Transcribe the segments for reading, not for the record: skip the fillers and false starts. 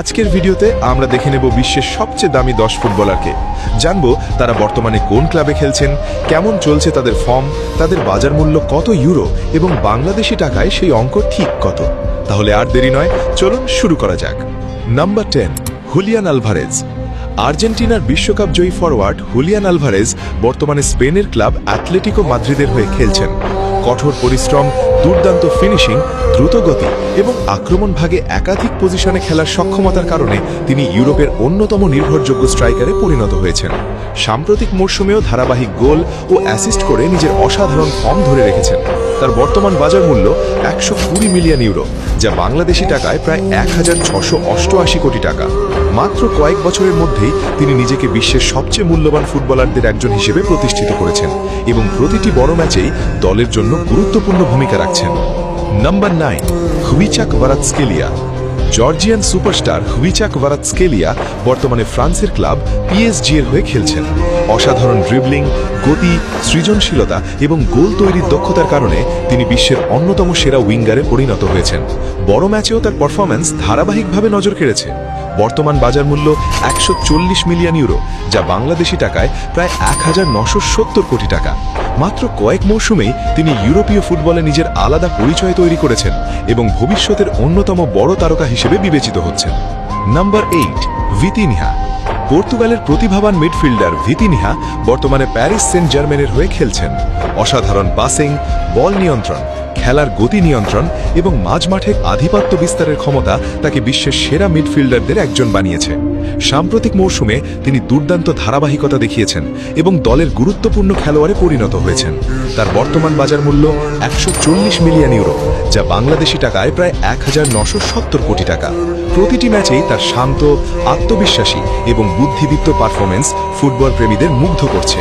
আজকের ভিডিওতে আমরা দেখে নেব বিশ্বের সবচেয়ে দামি 10 ফুটবলারকে। জানবো তারা বর্তমানে কোন ক্লাবে খেলছেন, কেমন চলছে তাদের ফর্ম, তাদের বাজার মূল্য কত ইউরো এবং বাংলাদেশি টাকায় সেই অঙ্ক ঠিক কত। তাহলে আর দেরি নয়, চলুন শুরু করা যাক। Number 10, Julian Alvarez. আর্জেন্টিনার বিশ্বকাপ জয়ী ফরওয়ার্ড হুলিয়ান আলভারেজ বর্তমানে স্পেনের ক্লাব অ্যাটলেটিকো মাদ্রিদের হয়ে খেলছেন। কঠোর পরিশ্রম, দুর্দান্ত ফিনিশিং, দ্রুত গতি এবং আক্রমণ ভাগে একাধিক পজিশনে খেলার সক্ষমতার কারণে তিনি ইউরোপের অন্যতম নির্ভরযোগ্য স্ট্রাইকারে পরিণত হয়েছেন। সাম্প্রতিক মরশুমেও ধারাবাহিক গোল ও অ্যাসিস্ট করে নিজের অসাধারণ ফর্ম ধরে রেখেছেন। তার বর্তমান বাজার মূল্য 120 মিলিয়ন ইউরো, যা বাংলাদেশি টাকায় প্রায় 1688 কোটি টাকা। মাত্র কয়েক বছরের মধ্যেই তিনি নিজেকে বিশ্বের সবচেয়ে মূল্যবান ফুটবলারদের একজন হিসেবে প্রতিষ্ঠিত করেছেন এবং প্রতিটি বড় ম্যাচেই দলের জন্য গুরুত্বপূর্ণ ভূমিকা রাখছেন। নাম্বার 9, হুইচাক ভারাতস্কেলিয়া। জর্জিয়ান সুপারস্টার হুইচাক ভারাতস্কেলিয়া বর্তমানে ফ্রান্সের ক্লাব পিএসজি এর হয়ে খেলছেন। অসাধারণ ড্রিবলিং, গতি, সৃজনশীলতা এবং গোল তৈরির দক্ষতার কারণে তিনি বিশ্বের অন্যতম সেরা উইঙ্গারে পরিণত হয়েছেন। বড় ম্যাচেও তার পারফরম্যান্স ধারাবাহিকভাবে নজর কেড়েছে। বর্তমান বাজার মূল্য 140 মিলিয়ন ইউরো, যা বাংলাদেশি টাকায় প্রায় 1970 কোটি টাকা। মাত্র কয়েক মৌসুমেই তিনি ইউরোপীয় ফুটবলে নিজের আলাদা পরিচয় তৈরি করেছেন এবং ভবিষ্যতের অন্যতম বড় তারকা হিসেবে বিবেচিত হচ্ছেন। নাম্বার 8, ভিতিনিহা। পর্তুগালের প্রতিভাবান মিডফিল্ডার ভিতিনিহা বর্তমানে প্যারিস সেন্ট জার্মেনের হয়ে খেলছেন। অসাধারণ পাসিং, বল নিয়ন্ত্রণ, খেলার গতি নিয়ন্ত্রণ এবং মাঝমাঠে আধিপত্য বিস্তারের ক্ষমতা তাকে বিশ্বের সেরা মিডফিল্ডারদের একজন বানিয়েছে। সাম্প্রতিক মৌসুমে তিনি দুর্দান্ত ধারাবাহিকতা দেখিয়েছেন এবং দলের গুরুত্বপূর্ণ খেলোয়াড়ে পরিণত হয়েছেন। তার বর্তমান বাজার মূল্য 140 মিলিয়ন ইউরো, যা বাংলাদেশি টাকায় প্রায় 1970 কোটি টাকা। প্রতিটি ম্যাচেই তার শান্ত, আত্মবিশ্বাসী এবং বুদ্ধিদীপ্ত পারফরমেন্স ফুটবল প্রেমীদের মুগ্ধ করছে।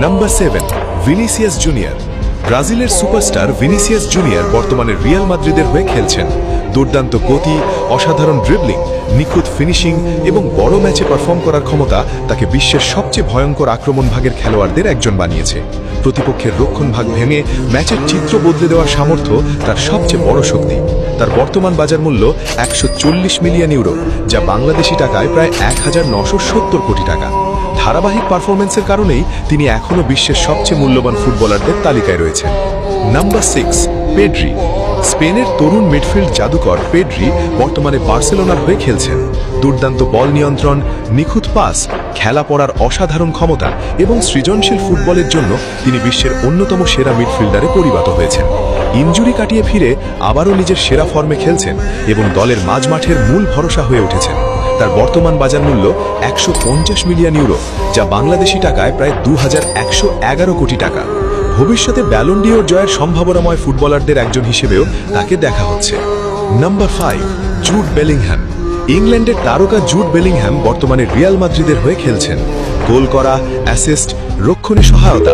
Number 7, Vinicius junior. ব্রাজিলের সুপারস্টার ভিনিসিয়াস জুনিয়র বর্তমানে রিয়াল মাদ্রিদের হয়ে খেলছেন। দুর্দান্ত গতি, অসাধারণ ড্রিবলিং, নিখুঁত ফিনিশিং এবং বড় ম্যাচে পারফর্ম করার ক্ষমতা তাকে বিশ্বের সবচেয়ে ভয়ঙ্কর আক্রমণ ভাগের খেলোয়াড়দের একজন বানিয়েছে। প্রতিপক্ষের রক্ষণ ভাগ ভেঙে ম্যাচের চিত্র বদলে দেওয়ার সামর্থ্য তার সবচেয়ে বড় শক্তি। তার বর্তমান বাজার মূল্য 140 মিলিয়ন ইউরো, যা বাংলাদেশি টাকায় প্রায় 1970 কোটি টাকা। ধারাবাহিক পারফরমেন্সের কারণেই তিনি এখনও বিশ্বের সবচেয়ে মূল্যবান ফুটবলারদের তালিকায় রয়েছেন। Number 6, Pedri. স্পেনের তরুণ মিডফিল্ড জাদুকর পেড্রি বর্তমানে বার্সেলোনার হয়ে খেলছেন। দুর্দান্ত বল নিয়ন্ত্রণ, নিখুঁত পাস, খেলা পড়ার অসাধারণ ক্ষমতা এবং সৃজনশীল ফুটবলের জন্য তিনি বিশ্বের অন্যতম সেরা মিডফিল্ডারে পরিণত হয়েছেন। ইনজুরি কাটিয়ে ফিরে আবারও নিজের সেরা ফর্মে খেলছেন এবং দলের মাঝমাঠের মূল ভরসা হয়ে উঠেছেন। তার বর্তমান বাজার মূল্য 150 মিলিয়ন ইউরো, যা বাংলাদেশি টাকায় প্রায় 2111 কোটি টাকা। ভবিষ্যতে ব্যালন ডিওর জয়ের সম্ভাবনাময় ফুটবলারদের একজন হিসেবেও তাকে দেখা হচ্ছে। Number 5, Jude Bellingham. ইংল্যান্ডের তারকা জুড বেলিংহ্যাম বর্তমানে রিয়াল মাদ্রিদের হয়ে খেলছেন। গোল করা, অ্যাসিস্ট, রক্ষণী সহায়তা